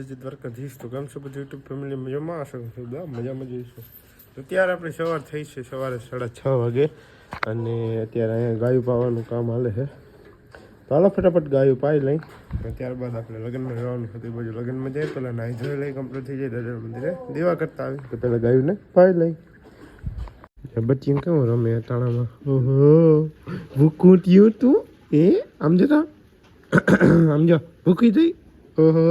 માતાજી દ્વારકાધીશ. તો કેમ છો બધું યુટ્યુબ ફેમિલી? મજામાં હશો? મજામાં જઈશું. તો અત્યારે આપણે સવાર થઈ છે, સવારે 6:30 વાગે, અને અત્યારે અહીંયા ગાયું પાવાનું કામ હાલે છે. તો હાલો ફટાફટ ગાયું પાઈ લઈ, ત્યારબાદ આપણે લગ્નમાં જવાનું હતું. એ બાજુ લગ્નમાં જાય, પહેલાં નાહી ધોઈ લઈ, કમ્પ્લીટ થઈ જાય, દાદા મંદિરે દેવા કરતા આવી. તો પહેલાં ગાયુંને પાઈ લઈ. બચ્ચી કેવું રમે તાણામાં? ઓહો, ભૂકુટ્યું તું આમ જતા આમ જા ભૂકી થઈ. ઓહો,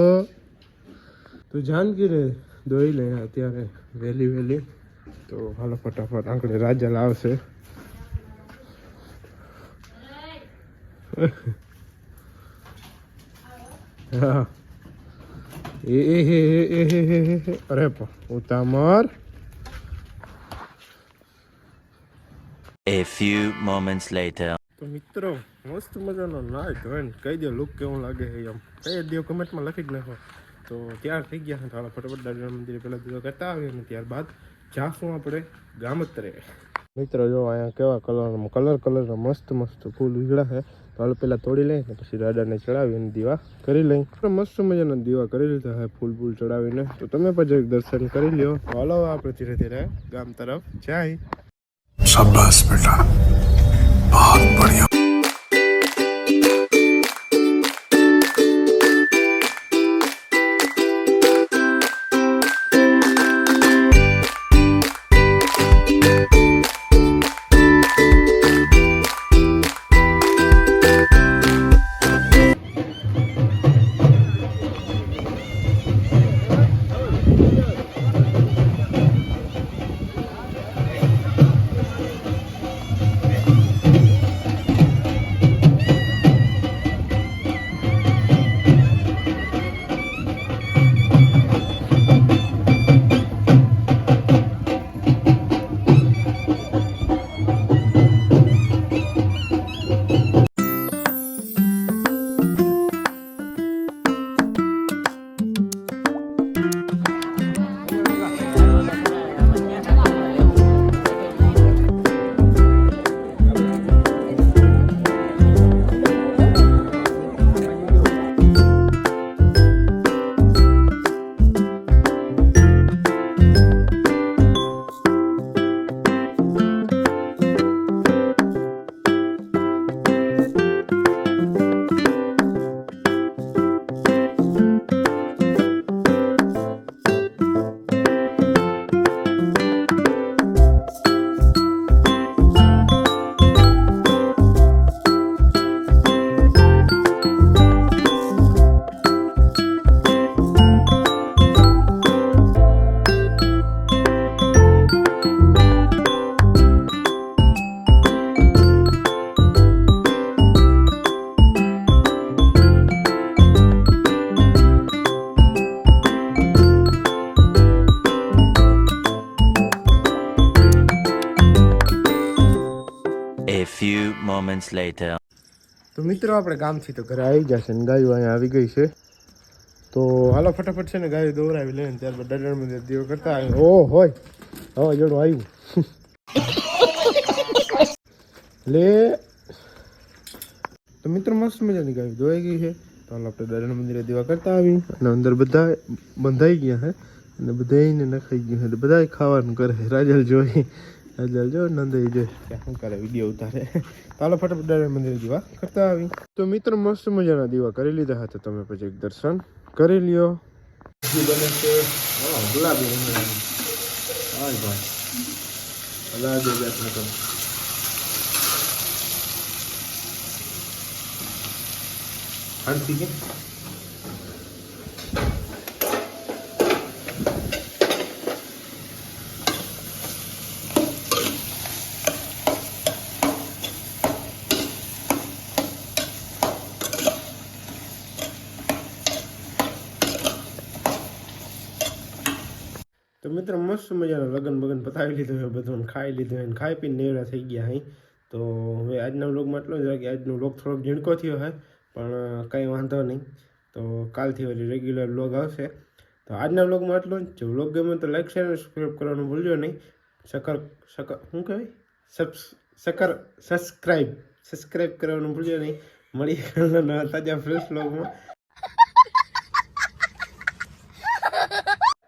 તો જાનકી રે દોઈ લે અત્યારે વહેલી. તો હાલો ફટાફટ આંકડે રાજા લાવશે. હા અરે ઉતામર. A few moments later. તો મિત્રો મસ્ત મજાનો નાય ધોઈને કહી દો લુક કેવું લાગે છે એમ કહી દો, કમેન્ટમાં લખી જ નાખો. તો તૈયાર થઈ ગયા છે, તો ફટાફટ દાદા મંદિરે પહેલાં દીવા કરતા આવીએ અને ત્યારબાદ જાશું આપણે ગામત્રે. મિત્રો જો અહીંયા કેવા કલરના મસ્ત ફૂલ ઉજળા છે. તો હાલ પહેલાં તોડી લઈ ને પછી દાદાને ચડાવીને દીવા કરી લઈ. મસ્ત મજાના દીવા કરી લીધા છે ફૂલ ચડાવીને. તો તમે પણ જરીક દર્શન કરી લ્યો. તો હાલો આપણે ધીરે ધીરે ગામ તરફ જાય. शाबाश बेटा, बहुत बढ़िया. A few moments later. તો મિત્રો આપણે ગામથી તો ઘરે આવી ગયા છે ને ગાયું અહીંયા આવી ગઈ છે. તો હાલો ફટાફટ છે ને ગાયું દોરાવી લઈને ત્યારબાદ દાદા મંદિરે દીવો કરતા આવી. ઓ હોય હવે જોડું આવ્યું લે. તો મિત્રો મસ્ત મજાની ગાયું ધોવાઈ ગઈ છે. તો હાલ આપણે દાદા મંદિરે દીવા કરતા આવી અને અંદર બધા બંધાઈ ગયા છે અને બધાને નખાઈ ગયું છે. બધા ખાવાનું કરે. રાજલ જોઈ જો નંદાઈ જોઈ શું કરે, વિડીયો ઉતારે. ચાલો ફટાફટ દાદા મંદિરે દીવા કરતા આવી. તો મિત્રો મસ્ત મજાના દીવા કરી લીધા હતા. તમે પછી એક દર્શન કરી લ્યો. બને છે ગુલાબી રંગની. હા ભાઈ અલગ જાતના કામ. શાંતિ કે તો મિત્રો મસ્ત મજાના લગ્ન પતાવી લીધું છે બધું, ખાઈ લીધું અને ખાઈ પીને નેવરા થઈ ગયા અહીં. તો હવે આજના વ્લોગમાં એટલો જ કે આજનો વ્લોગ થોડોક ઝીણકો થયો છે, પણ કંઈ વાંધો નહીં. તો કાલથી વળી રેગ્યુલર વ્લોગ આવશે. તો આજના વ્લોગમાં એટલું જ. જો વ્લોગ ગમે તો લાઈક શેર અને સબસ્ક્રાઈબ કરવાનું ભૂલજો નહીં. શું કહેવાય સબસ્ક્રાઈબ કરવાનું ભૂલજો નહીં. મળીએ તાજા ફ્રેશ વ્લોગમાં.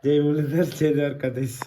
જય મુરલીધર જય દ્વારકાધીશ.